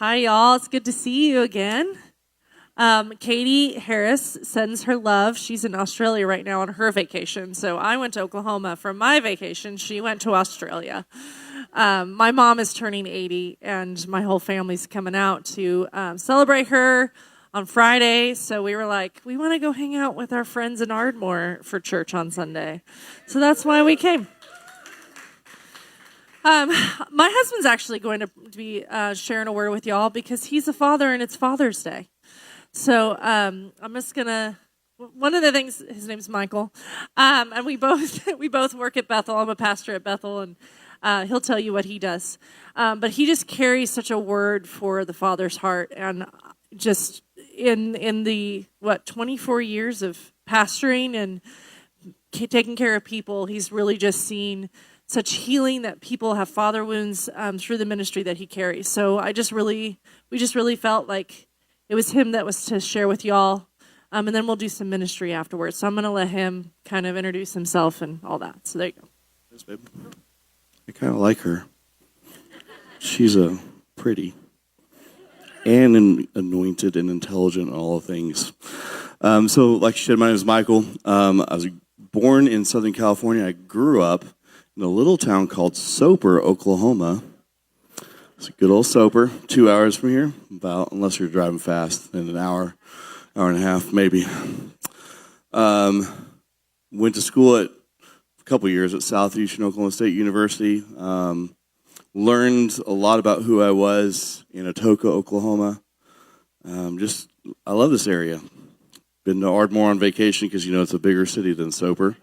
Hi, y'all. It's good to see you again. Katie Harris sends her love. She's in Australia right now on her vacation. So I went to Oklahoma for my vacation. She went to Australia. My mom is turning 80, and my whole family's coming out to celebrate her on Friday. So we were like, we want to go hang out with our friends in Ardmore for church on Sunday. So that's why we came. My husband's actually going to be sharing a word with y'all because he's a father and it's Father's Day. So I'm just gonna. One of the things, his name's Michael, and we both work at Bethel. I'm a pastor at Bethel, and he'll tell you what he does. But he just carries such a word for the father's heart, and just in the 24 years of pastoring and taking care of people, he's really just seen such healing that people have father wounds through the ministry that he carries. So we just really felt like it was him that was to share with y'all, and then we'll do some ministry afterwards. So I'm going to let him kind of introduce himself and all that. So there you go. Thanks, babe. I kind of like her. She's pretty and anointed and intelligent and all the things. So like she said, my name is Michael. I was born in Southern California. I grew up in a little town called Soper, Oklahoma. It's a good old Soper, 2 hours from here, about, unless you're driving fast, in an hour and a half, maybe. Went to school a couple years at Southeastern Oklahoma State University. Learned a lot about who I was in Atoka, Oklahoma. I love this area. Been to Ardmore on vacation because, it's a bigger city than Soper.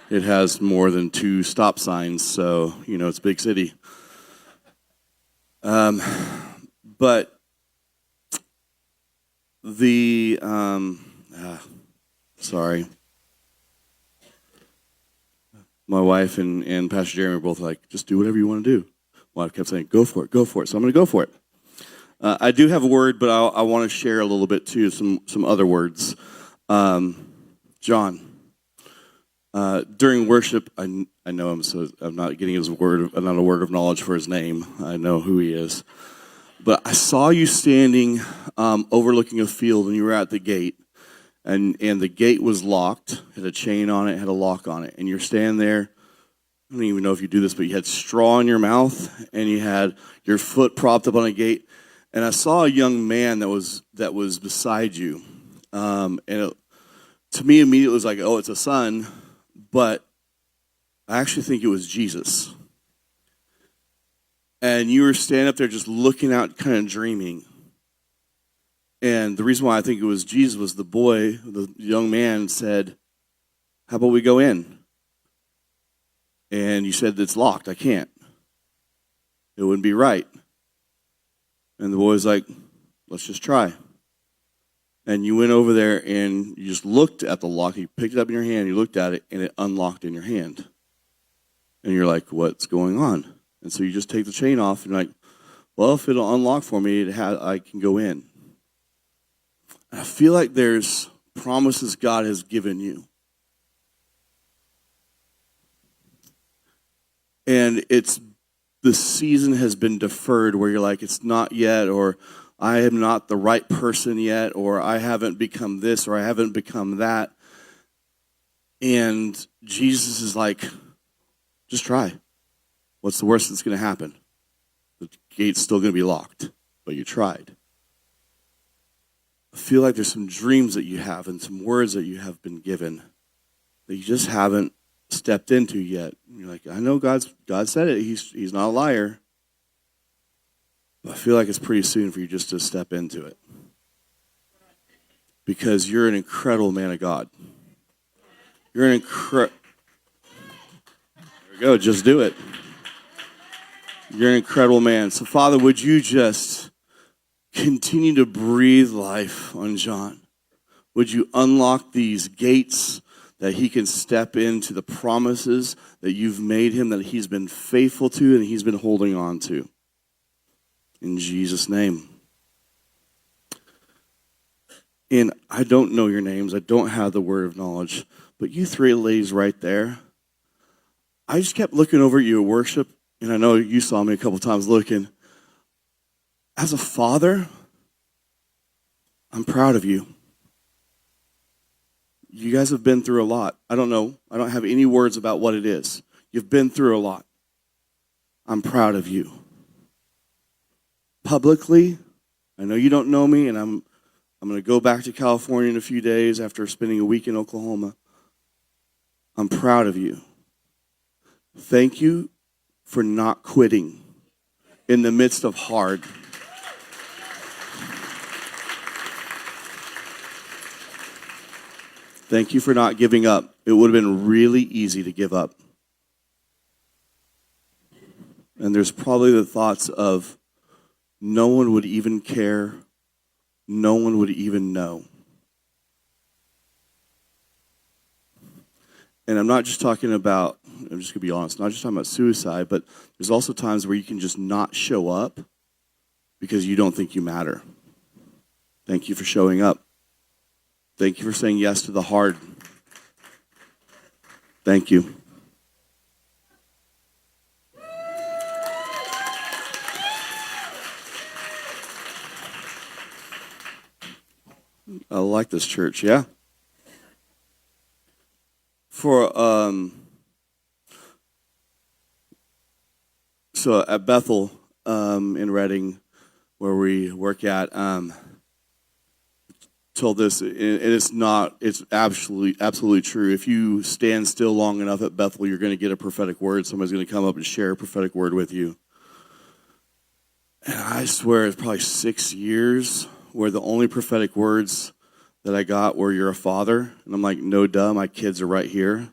It has more than 2 stop signs, so, it's a big city. But the, sorry. My wife and Pastor Jeremy were both like, just do whatever you want to do. My wife kept saying, go for it. So I'm going to go for it. I do have a word, but I want to share a little bit too, some other words. John. During worship, I know him, so I'm not getting not a word of knowledge for his name. I know who he is. But I saw you standing overlooking a field, and you were at the gate, and the gate was locked, had a chain on it, had a lock on it, and you're standing there. I don't even know if you do this, but you had straw in your mouth, and you had your foot propped up on a gate, and I saw a young man that was beside you, and to me immediately it was like, oh, it's a son. But I actually think it was Jesus. And you were standing up there just looking out, kind of dreaming. And the reason why I think it was Jesus was the young man said, how about we go in? And you said, it's locked, I can't. It wouldn't be right. And the boy was like, let's just try. And you went over there and you just looked at the lock. You picked it up in your hand, you looked at it, and it unlocked in your hand. And you're like, what's going on? And so you just take the chain off, and you're like, well, if it'll unlock for me, I can go in. I feel like there's promises God has given you. And the season has been deferred where you're like, it's not yet, or I am not the right person yet, or I haven't become this, or I haven't become that. And Jesus is like, just try. What's the worst that's going to happen? The gate's still going to be locked, but you tried. I feel like there's some dreams that you have and some words that you have been given that you just haven't stepped into yet. You're like, I know God said it. He's not a liar. I feel like it's pretty soon for you just to step into it. Because you're an incredible man of God. You're an there we go, just do it. You're an incredible man. So Father, would you just continue to breathe life on John? Would you unlock these gates that he can step into the promises that you've made him, that he's been faithful to and he's been holding on to? In Jesus' name. And I don't know your names. I don't have the word of knowledge. But you 3 ladies right there, I just kept looking over at you at worship, and I know you saw me a couple times looking. as a father, I'm proud of you. You guys have been through a lot. I don't know. I don't have any words about what it is. You've been through a lot. I'm proud of you. Publicly, I know you don't know me, and I'm going to go back to California in a few days after spending a week in Oklahoma. I'm proud of you. Thank you for not quitting in the midst of hard. Thank you for not giving up. It would have been really easy to give up. And there's probably the thoughts of no one would even care. No one would even know. And I'm not just talking about, I'm just going to be honest, not just talking about suicide, but there's also times where you can just not show up because you don't think you matter. Thank you for showing up. Thank you for saying yes to the hard. Thank you. I like this church, yeah. For so at Bethel in Redding, where we work at, told this, and it's absolutely true. If you stand still long enough at Bethel, you're going to get a prophetic word. Somebody's going to come up and share a prophetic word with you. And I swear it's probably 6 years where the only prophetic words that I got were, "You're a father." And I'm like, no duh, my kids are right here.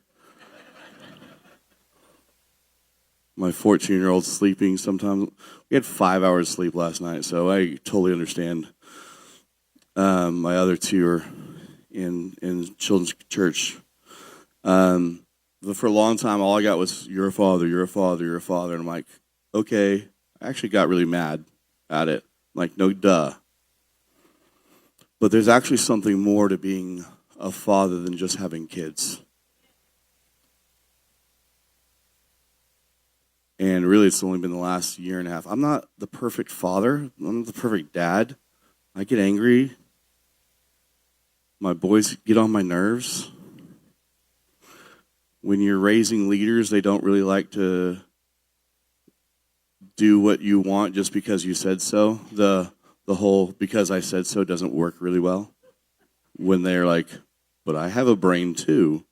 My 14-year-old's sleeping sometimes. We had 5 hours sleep last night, so I totally understand. My other two are in children's church. But for a long time, all I got was, "You're a father, you're a father, you're a father." And I'm like, okay. I actually got really mad at it. I'm like, no duh. But there's actually something more to being a father than just having kids. And really, it's only been the last year and a half. I'm not the perfect father. I'm not the perfect dad. I get angry. My boys get on my nerves. When you're raising leaders, they don't really like to do what you want just because you said so. The whole "because I said so" doesn't work really well. When they're like, "But I have a brain too."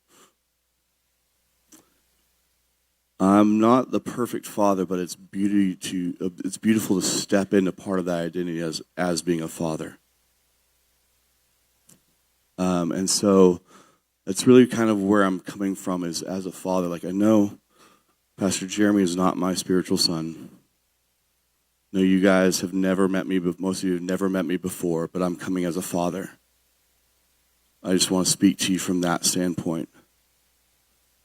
I'm not the perfect father, but it's beautiful to step into part of that identity as being a father. And so that's really kind of where I'm coming from, is as a father. Like, I know Pastor Jeremy is not my spiritual son. No, you guys have never met me, but most of you have never met me before, but I'm coming as a father. I just want to speak to you from that standpoint.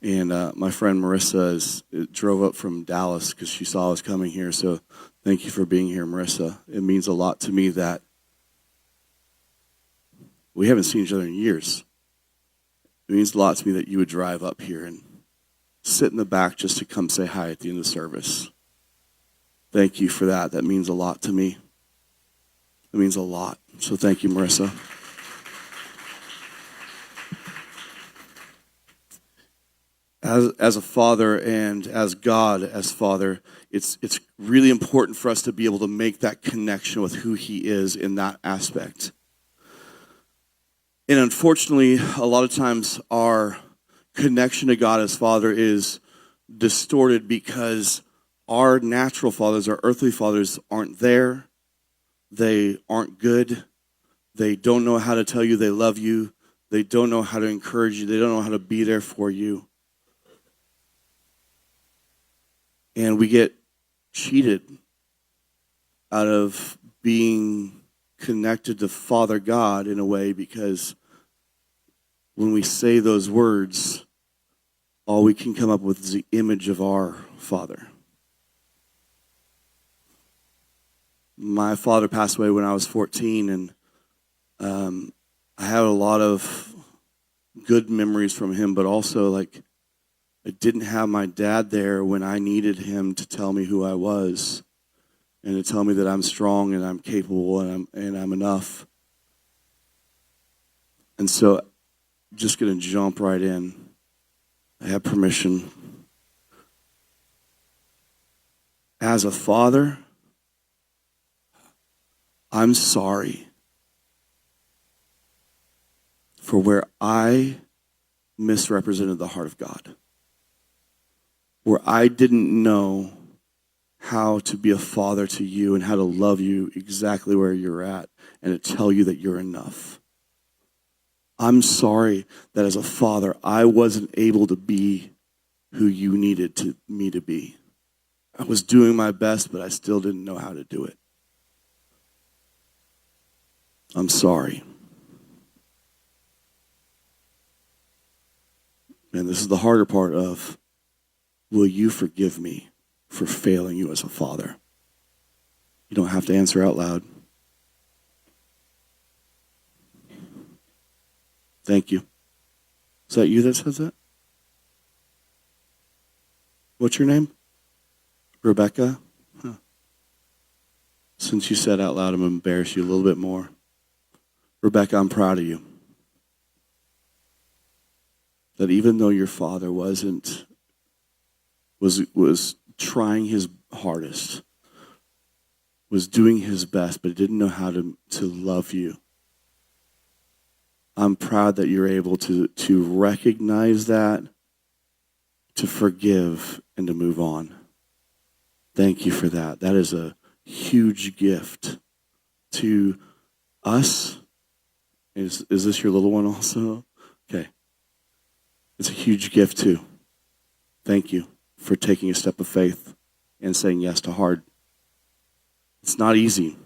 And my friend Marissa drove up from Dallas because she saw us coming here, so thank you for being here, Marissa. It means a lot to me that we haven't seen each other in years. It means a lot to me that you would drive up here and sit in the back just to come say hi at the end of the service. Thank you for that. That means a lot to me. It means a lot. So thank you, Marissa. As a father and as God as Father, it's really important for us to be able to make that connection with who He is in that aspect. And unfortunately, a lot of times our connection to God as Father is distorted because our natural fathers, our earthly fathers, aren't there. They aren't good. They don't know how to tell you they love you. They don't know how to encourage you. They don't know how to be there for you. And we get cheated out of being connected to Father God in a way, because when we say those words, all we can come up with is the image of our Father. My father passed away when I was 14, and I had a lot of good memories from him, but also, like, I didn't have my dad there when I needed him to tell me who I was. and to tell me that I'm strong and I'm capable and I'm enough. And so I'm just going to jump right in. I have permission. As a father, I'm sorry for where I misrepresented the heart of God, where I didn't know how to be a father to you and how to love you exactly where you're at and to tell you that you're enough. I'm sorry that as a father, I wasn't able to be who you needed me to be. I was doing my best, but I still didn't know how to do it. I'm sorry. And this is the harder part of, will you forgive me for failing you as a father? You don't have to answer out loud. Thank you. Is that you that says that? What's your name? Rebecca? Huh. Since you said out loud, I'm going to embarrass you a little bit more. Rebecca, I'm proud of you. That even though your father was trying his hardest, was doing his best, but didn't know how to love you, I'm proud that you're able to recognize that, to forgive, and to move on. Thank you for that. That is a huge gift to us. Is this your little one also? Okay. It's a huge gift too. Thank you for taking a step of faith and saying yes to hard. It's not easy.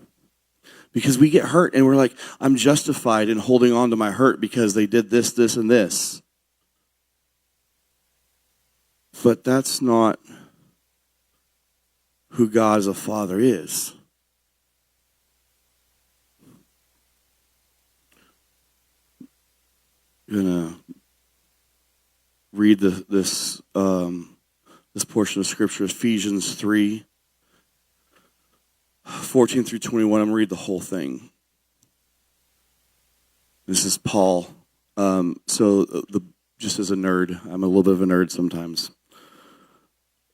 Because we get hurt and we're like, I'm justified in holding on to my hurt because they did this, this, and this. But that's not who God as a father is. I'm going to read this portion of Scripture, Ephesians 3. 14 through 21, I'm going to read the whole thing. This is Paul. Just as a nerd, I'm a little bit of a nerd sometimes.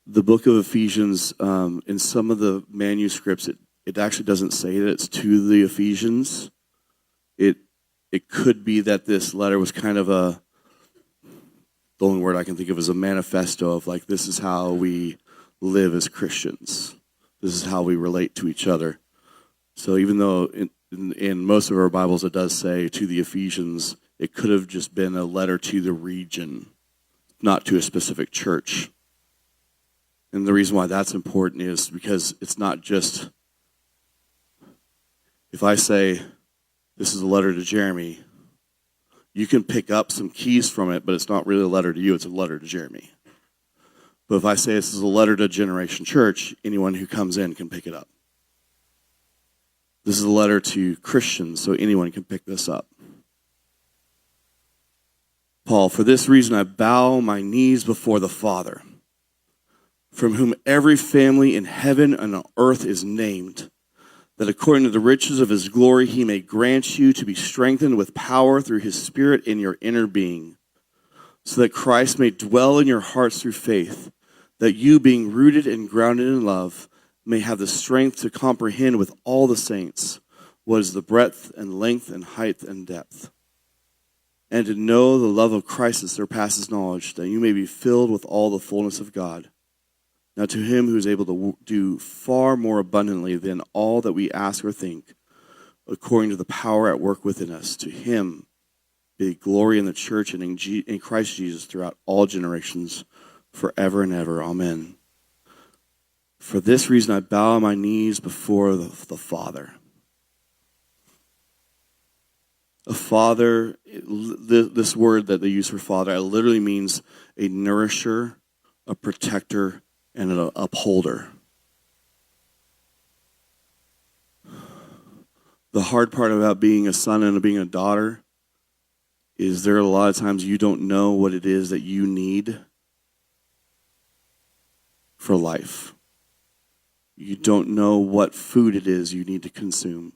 The book of Ephesians, in some of the manuscripts, it actually doesn't say that it's to the Ephesians. It could be that this letter was kind of the only word I can think of is a manifesto of like, this is how we live as Christians. This is how we relate to each other. So even though in most of our Bibles it does say to the Ephesians, it could have just been a letter to the region, not to a specific church. And the reason why that's important is because it's not just, if I say this is a letter to Jeremy, you can pick up some keys from it, but it's not really a letter to you, it's a letter to Jeremy. But if I say this is a letter to Generation Church, anyone who comes in can pick it up. This is a letter to Christians, so anyone can pick this up. Paul, for this reason I bow my knees before the Father, from whom every family in heaven and on earth is named, that according to the riches of his glory he may grant you to be strengthened with power through his Spirit in your inner being, so that Christ may dwell in your hearts through faith, that you, being rooted and grounded in love, may have the strength to comprehend with all the saints what is the breadth and length and height and depth, and to know the love of Christ that surpasses knowledge, that you may be filled with all the fullness of God. Now to him who is able to do far more abundantly than all that we ask or think, according to the power at work within us, to him be glory in the church and in Christ Jesus throughout all generations, forever and ever. Amen. For this reason I bow my knees before the Father. A father, this word that they use for father, it literally means a nourisher, a protector, and an upholder. The hard part about being a son and being a daughter is there are a lot of times you don't know what it is that you need for life. You don't know what food it is you need to consume.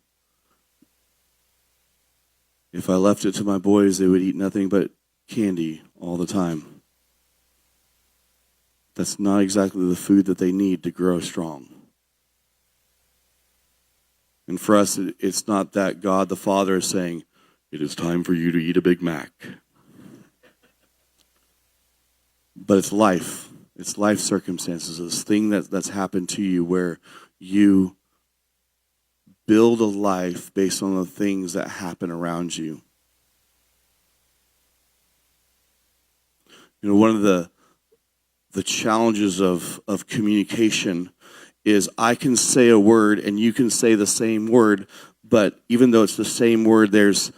If I left it to my boys, they would eat nothing but candy all the time. That's not exactly the food that they need to grow strong. And for us, it's not that God the Father is saying, it is time for you to eat a Big Mac. But it's life. It's life circumstances. This thing that's happened to you where you build a life based on the things that happen around you. You know, one of the challenges of communication is I can say a word and you can say the same word, but even though it's the same word, there's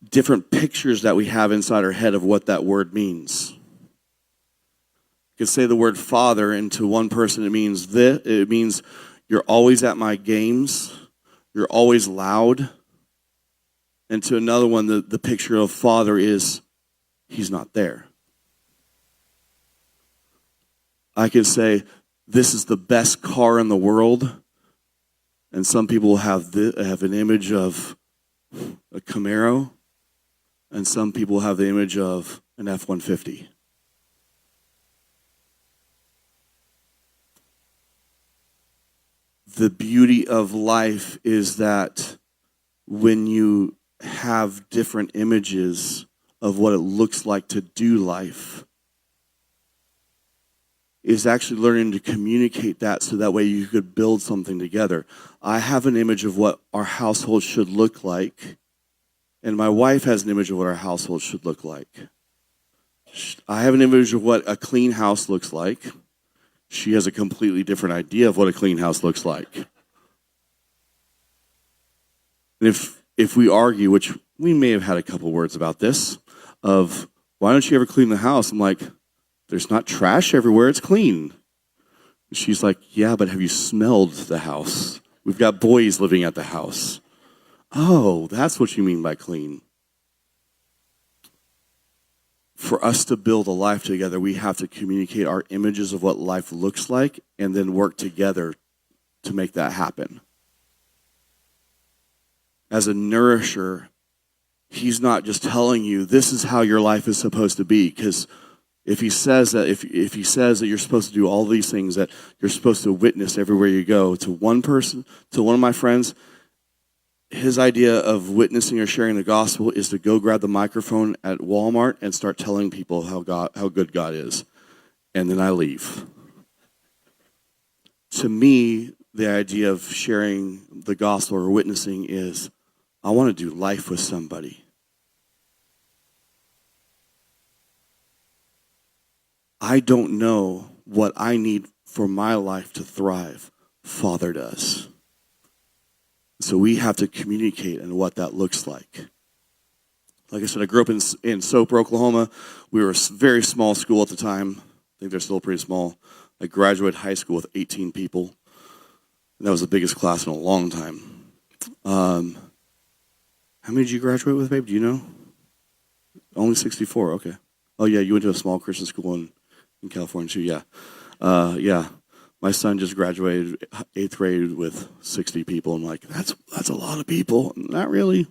different pictures that we have inside our head of what that word means. You can say the word father, and to one person it means this, it means you're always at my games, you're always loud. And to another one, the picture of father is he's not there. I can say, this is the best car in the world. And some people have an image of a Camaro. And some people have the image of an F-150. The beauty of life is that when you have different images of what it looks like to do life, is actually learning to communicate that so that way you could build something together. I have an image of what our household should look like, and my wife has an image of what our household should look like. I have an image of what a clean house looks like. She has a completely different idea of what a clean house looks like. And if we argue, which we may have had a couple words about this, of why don't you ever clean the house? I'm like, there's not trash everywhere, it's clean. She's like, yeah, but have you smelled the house? We've got boys living at the house. Oh, that's what you mean by clean. For us to build a life together, we have to communicate our images of what life looks like and then work together to make that happen. As a nourisher, he's not just telling you this is how your life is supposed to be, because if he says that if he says that you're supposed to do all these things, that you're supposed to witness everywhere you go, to one person, to one of my friends, his idea of witnessing or sharing the gospel is to go grab the microphone at Walmart and start telling people how good God is. And then I leave. To me, the idea of sharing the gospel or witnessing is, I want to do life with somebody. I don't know what I need for my life to thrive. Father does. So we have to communicate and what that looks like. Like I said, I grew up in Soper, Oklahoma. We were a very small school at the time. I think they're still pretty small. I graduated high school with 18 people. And that was the biggest class in a long time. How many did you graduate with, babe? Do you know? Only 64, okay. Oh, yeah, you went to a small Christian school in California, too, yeah. Yeah. My son just graduated 8th grade with 60 people. I'm like, that's a lot of people. Not really.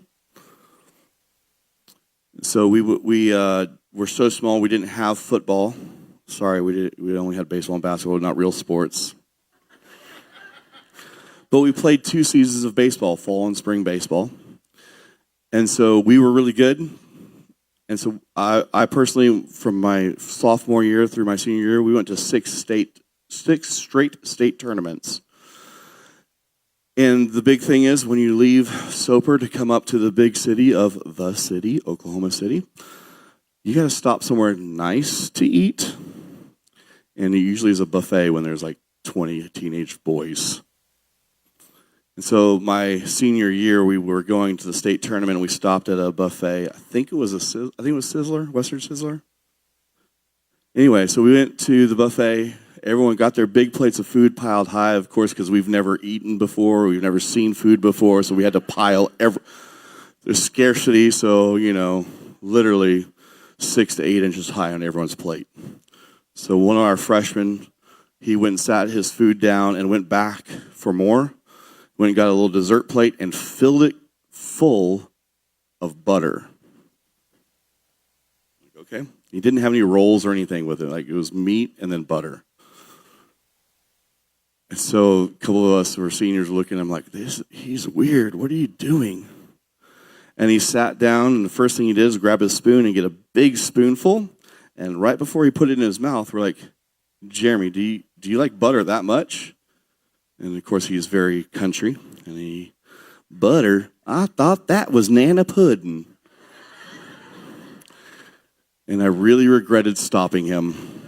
So we were so small we didn't have football. Sorry, we only had baseball and basketball, not real sports. But we played 2 seasons of baseball, fall and spring baseball. And so we were really good. And so I personally, from my sophomore year through my senior year, we went to 6 straight state tournaments. And the big thing is, when you leave Soper to come up to the big city of the city, Oklahoma City, you got to stop somewhere nice to eat. And it usually is a buffet when there's like 20 teenage boys. And so my senior year, we were going to the state tournament, and we stopped at a buffet. I think it was Sizzler, Western Sizzler. Anyway, so we went to the buffet. Everyone got their big plates of food piled high, of course, because we've never eaten before. We've never seen food before, so we had to pile there's scarcity, so, literally 6 to 8 inches high on everyone's plate. So one of our freshmen He went and sat his food down and went back for more. Went and got a little dessert plate and filled it full of butter. Okay? He didn't have any rolls or anything with it. Like, it was meat and then butter. And so a couple of us who were seniors looking at him like, he's weird. What are you doing? And he sat down, and the first thing he did is grab his spoon and get a big spoonful. And right before he put it in his mouth, we're like, Jeremy, do you like butter that much? And of course, he's very country. And butter? I thought that was Nana pudding. And I really regretted stopping him.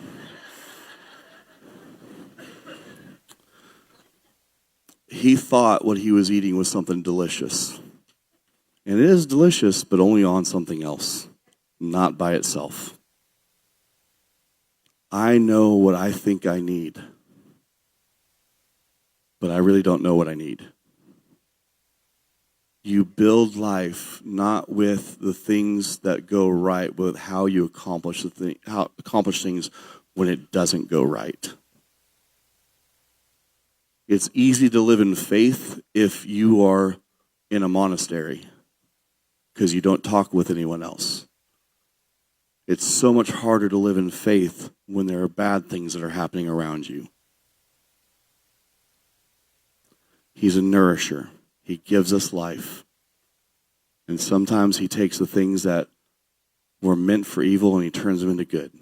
He thought what he was eating was something delicious. And it is delicious, but only on something else, not by itself. I know what I think I need, but I really don't know what I need. You build life not with the things that go right, but with how you accomplish things when it doesn't go right. It's easy to live in faith if you are in a monastery because you don't talk with anyone else. It's so much harder to live in faith when there are bad things that are happening around you. He's a nourisher. He gives us life. And sometimes he takes the things that were meant for evil and he turns them into good.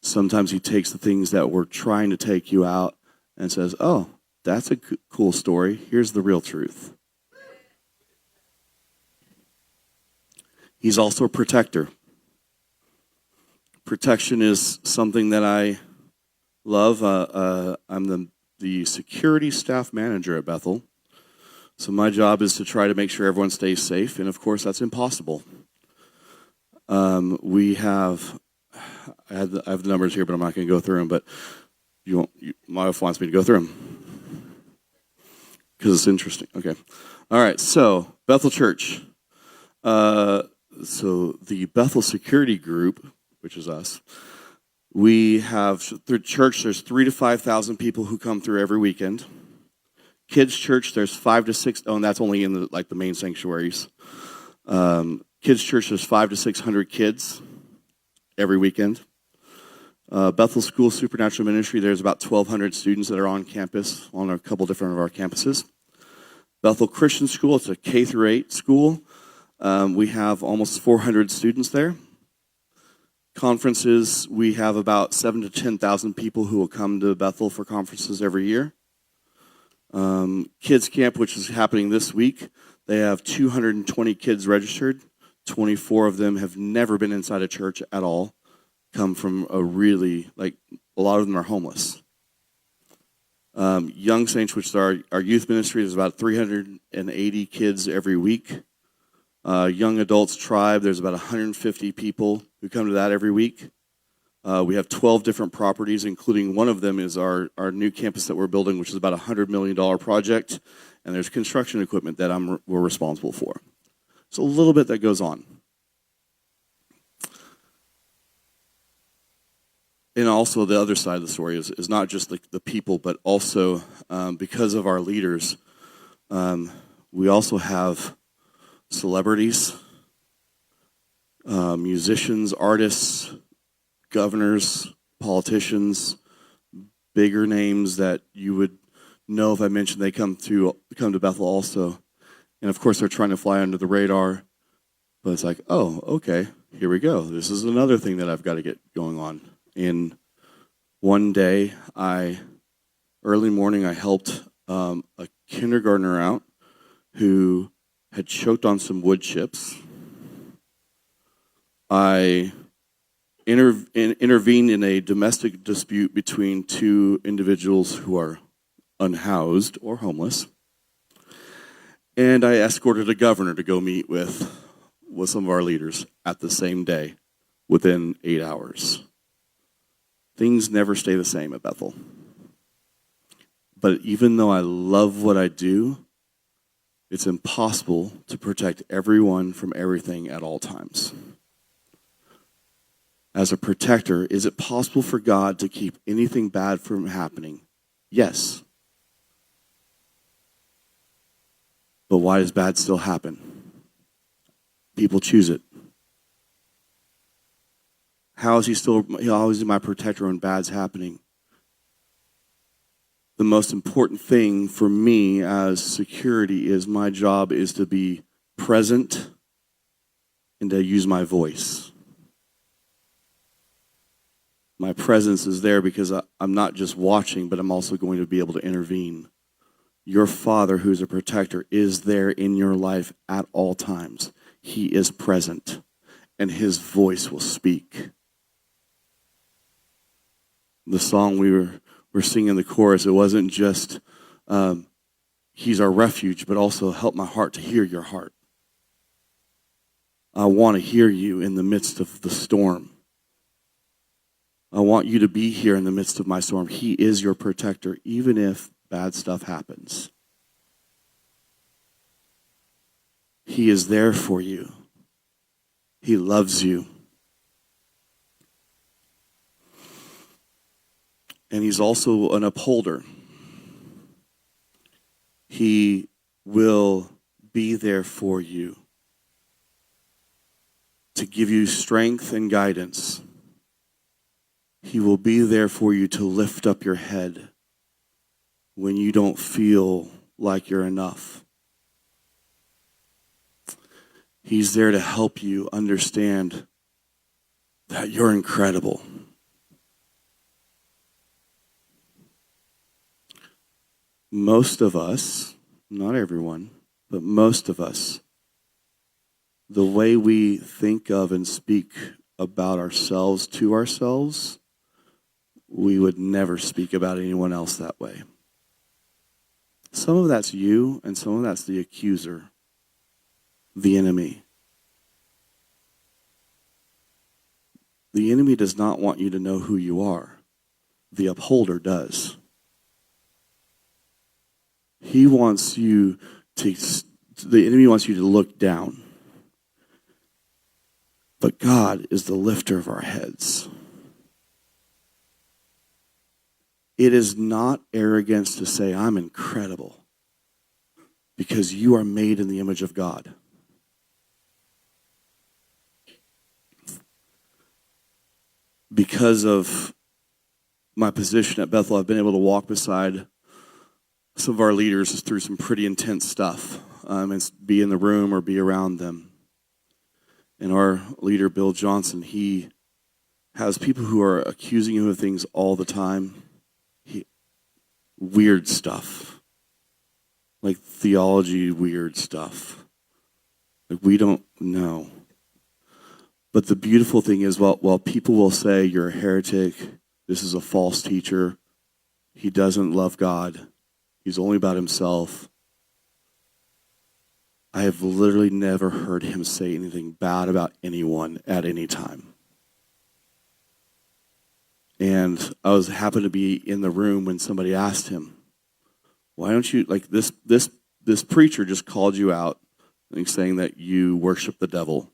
Sometimes he takes the things that were trying to take you out and says, oh, that's a cool story. Here's the real truth. He's also a protector. Protection is something that I love. I'm the security staff manager at Bethel. So my job is to try to make sure everyone stays safe, and of course that's impossible. I have the numbers here, but I'm not going to go through them. But my wife wants me to go through them because it's interesting. Okay, all right. So Bethel Church. So the Bethel Security Group, which is us, we have through church. There's 3,000 to 5,000 people who come through every weekend. Kids church, there's 5,000 to 6,000. Oh, and that's only in the main sanctuaries. Kids church, there's 500 to 600 kids every weekend. Bethel School Supernatural Ministry, there's about 1,200 students that are on campus on a couple different of our campuses. Bethel Christian School, it's a K through 8 school. We have almost 400 students there. Conferences, we have about 7,000 to 10,000 people who will come to Bethel for conferences every year. Kids Camp, which is happening this week, they have 220 kids registered. 24 of them have never been inside a church at all, come from a lot of them are homeless. Young Saints, which is our youth ministry, there's about 380 kids every week. Young Adults Tribe, there's about 150 people who come to that every week. We have 12 different properties, including one of them is our new campus that we're building, which is about a $100 million project, and there's construction equipment that we're responsible for. So a little bit that goes on. And also the other side of the story is not just the people, but also because of our leaders, we also have celebrities, musicians, artists, governors, politicians, bigger names that you would know if I mentioned they come to Bethel also. And of course they're trying to fly under the radar, but it's like, oh, okay, here we go. This is another thing that I've got to get going on. In one day, early morning, I helped a kindergartner out who had choked on some wood chips. I intervened in a domestic dispute between two individuals who are unhoused or homeless. And I escorted a governor to go meet with some of our leaders at the same day within 8 hours. Things never stay the same at Bethel. But even though I love what I do, it's impossible to protect everyone from everything at all times. as a protector, is it possible for God to keep anything bad from happening? Yes. But why does bad still happen? People choose it. How is he always my protector when bad's happening? The most important thing for me as security is my job is to be present and to use my voice. My presence is there because I'm not just watching, but I'm also going to be able to intervene. Your Father, who's a protector, is there in your life at all times. He is present, and his voice will speak. The song we were singing in the chorus, it wasn't just he's our refuge, but also help my heart to hear your heart. I want to hear you in the midst of the storm. I want you to be here in the midst of my storm. He is your protector, even if bad stuff happens. He is there for you. He loves you. And he's also an upholder. He will be there for you to give you strength and guidance. He will be there for you to lift up your head when you don't feel like you're enough. He's there to help you understand that you're incredible. Most of us, not everyone, but most of us, the way we think of and speak about ourselves to ourselves, we would never speak about anyone else that way. Some of that's you, and some of that's the accuser, the enemy. The enemy does not want you to know who you are. The upholder does. He wants you to, the enemy wants you to look down. But God is the lifter of our heads. It is not arrogance to say, I'm incredible, because you are made in the image of God. Because of my position at Bethel, I've been able to walk beside some of our leaders through some pretty intense stuff, and be in the room or be around them. And our leader, Bill Johnson, he has people who are accusing him of things all the time. Weird stuff. Like theology weird stuff. Like we don't know. But the beautiful thing is, while people will say you're a heretic, this is a false teacher, he doesn't love God, he's only about himself, I have literally never heard him say anything bad about anyone at any time. And I happened to be in the room when somebody asked him, why don't you, like this preacher just called you out, saying that you worship the devil.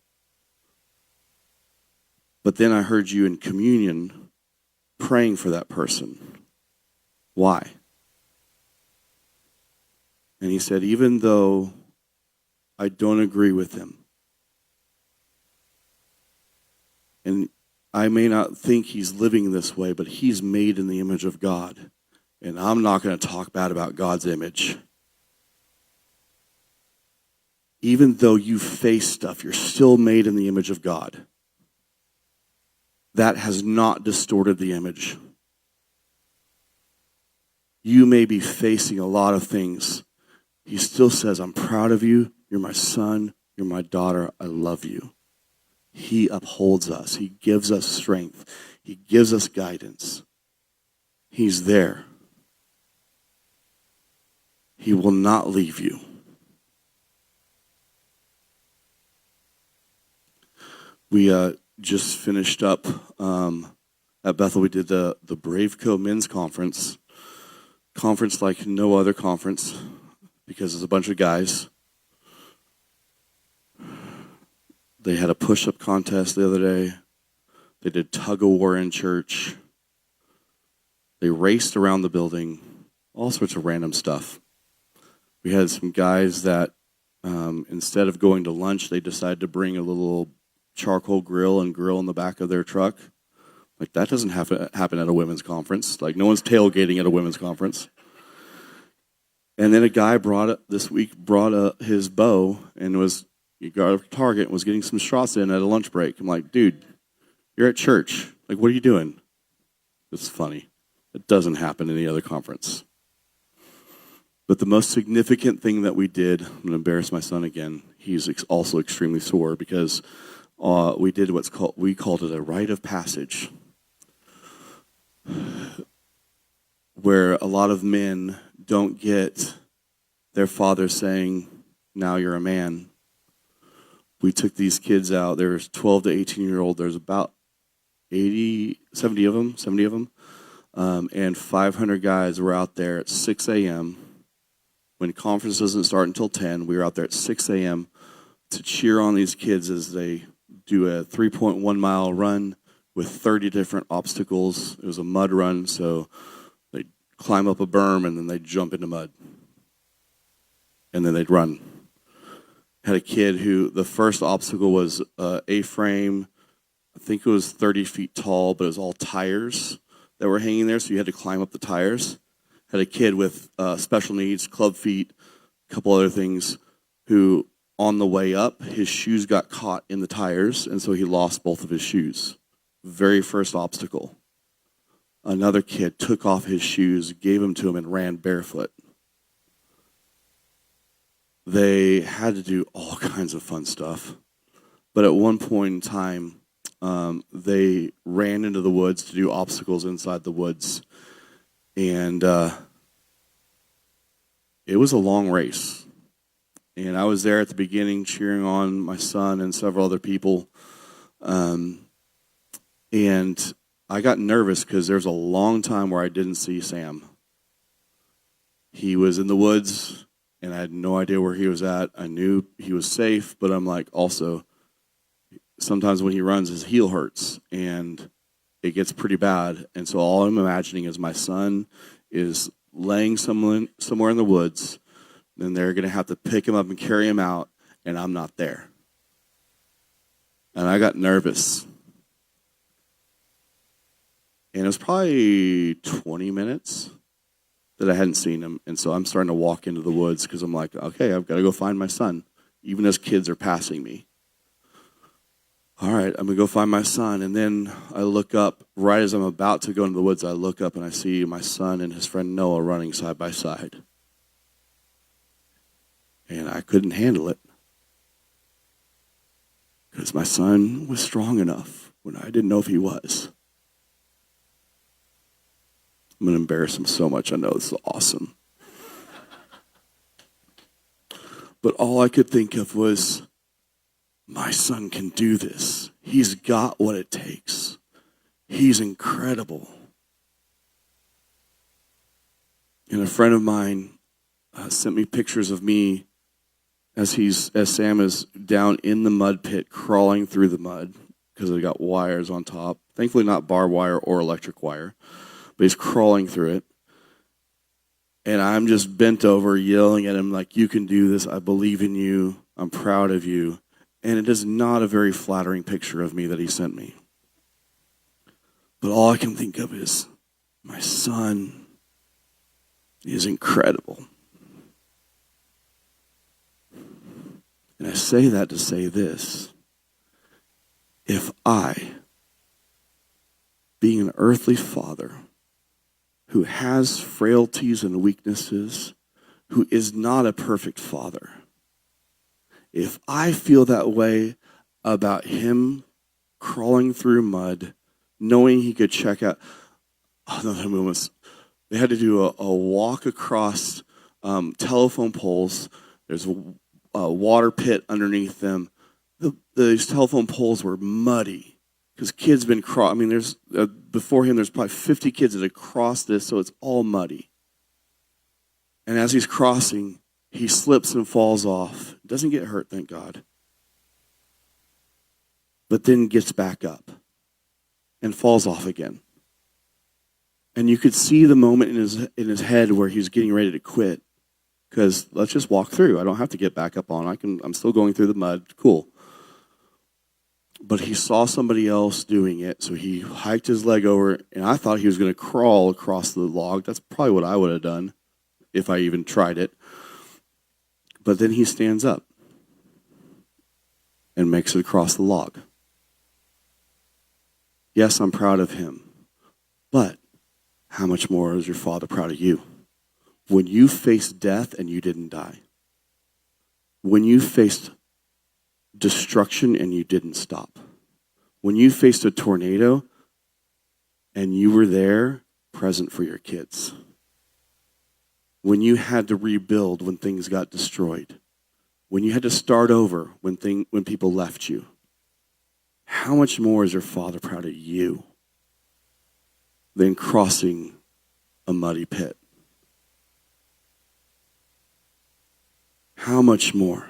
But then I heard you in communion praying for that person. Why? And he said, even though I don't agree with him, and I may not think he's living this way, but he's made in the image of God. And I'm not going to talk bad about God's image. Even though you face stuff, you're still made in the image of God. That has not distorted the image. You may be facing a lot of things. He still says, I'm proud of you. You're my son. You're my daughter. I love you. He upholds us. He gives us strength. He gives us guidance. He's there. He will not leave you. We just finished up at Bethel. We did the Braveco Men's Conference like no other conference, because it's a bunch of guys. They had a push-up contest the other day. They did tug of war in church. They raced around the building, all sorts of random stuff. We had some guys that instead of going to lunch, they decided to bring a little charcoal grill and grill in the back of their truck. Like, that doesn't happen at a women's conference. Like, no one's tailgating at a women's conference. And then a guy brought his bow and he got a target and was getting some shots in at a lunch break. I'm like, dude, you're at church. Like, what are you doing? It's funny. It doesn't happen in any other conference. But the most significant thing that we did, I'm going to embarrass my son again. He's also extremely sore because we did we called it a rite of passage, where a lot of men don't get their father saying, now you're a man. We took these kids out. There's 12 to 18-year-old. There's about 70 of them. And 500 guys were out there at 6 a.m. When conference doesn't start until 10, we were out there at 6 a.m. to cheer on these kids as they do a 3.1 mile run with 30 different obstacles. It was a mud run, so they'd climb up a berm and then they'd jump into mud. And then they'd run. Had a kid who, the first obstacle was A-frame. I think it was 30 feet tall, but it was all tires that were hanging there, so you had to climb up the tires. Had a kid with special needs, club feet, a couple other things, who on the way up, his shoes got caught in the tires, and so he lost both of his shoes. Very first obstacle. Another kid took off his shoes, gave them to him, and ran barefoot. They had to do all kinds of fun stuff. But at one point in time, they ran into the woods to do obstacles inside the woods. And it was a long race. And I was there at the beginning cheering on my son and several other people. And I got nervous because there was a long time where I didn't see Sam. He was in the woods, and I had no idea where he was at. I knew he was safe, but I'm like, also, sometimes when he runs, his heel hurts, and it gets pretty bad. And so all I'm imagining is my son is laying somewhere in the woods, and they're going to have to pick him up and carry him out, and I'm not there. And I got nervous. And it was probably 20 minutes that I hadn't seen him. And so I'm starting to walk into the woods because I'm like, okay, I've got to go find my son, even as kids are passing me. All right, I'm going to go find my son. And then I look up, right as I'm about to go into the woods, I look up and I see my son and his friend Noah running side by side. And I couldn't handle it because my son was strong enough when I didn't know if he was. I'm going to embarrass him so much. I know this is awesome. But all I could think of was, my son can do this. He's got what it takes. He's incredible. And a friend of mine sent me pictures of me as Sam is down in the mud pit, crawling through the mud because they got wires on top. Thankfully, not barbed wire or electric wire, but he's crawling through it. And I'm just bent over, yelling at him like, you can do this. I believe in you. I'm proud of you. And it is not a very flattering picture of me that he sent me. But all I can think of is, my son is incredible. And I say that to say this. If I, being an earthly father, who has frailties and weaknesses, who is not a perfect father, if I feel that way about him crawling through mud, knowing he could check out, they had to do a walk across telephone poles. There's a water pit underneath them. These telephone poles were muddy because kids been there's before him. There's probably 50 kids that had crossed this, so it's all muddy. And as he's crossing, he slips and falls off. Doesn't get hurt, thank God. But then gets back up. and falls off again. And you could see the moment in his head where he was getting ready to quit. Because let's just walk through. I don't have to get back up on. I'm still going through the mud. Cool. But he saw somebody else doing it, so he hiked his leg over, and I thought he was going to crawl across the log. That's probably what I would have done if I even tried it. But then he stands up and makes it across the log. Yes, I'm proud of him. But how much more is your Father proud of you? When you faced death and you didn't die. When you faced destruction and you didn't stop. When you faced a tornado and you were there present for your kids. When you had to rebuild when things got destroyed. When you had to start over when people left you. How much more is your Father proud of you than crossing a muddy pit? How much more?